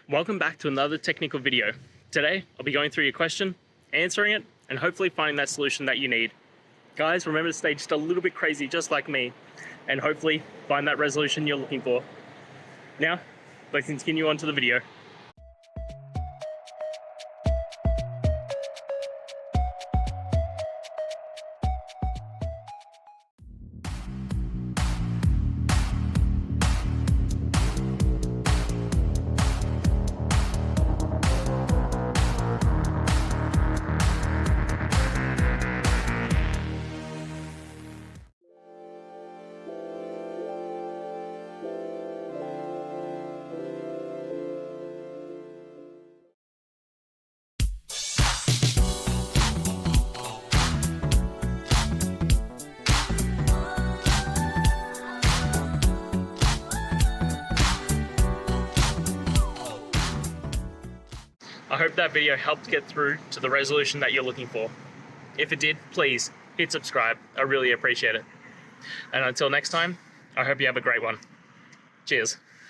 Welcome back to another technical video. Today, I'll be going through your question, answering it, and hopefully finding that solution that you need. Guys, remember to stay just a little bit crazy, just like me, and hopefully find that resolution you're looking for. Now, let's continue on to the video. I hope that video helped get through to the resolution that you're looking for. If it did, please hit subscribe. I really appreciate it. And until next time, I hope you have a great one. Cheers.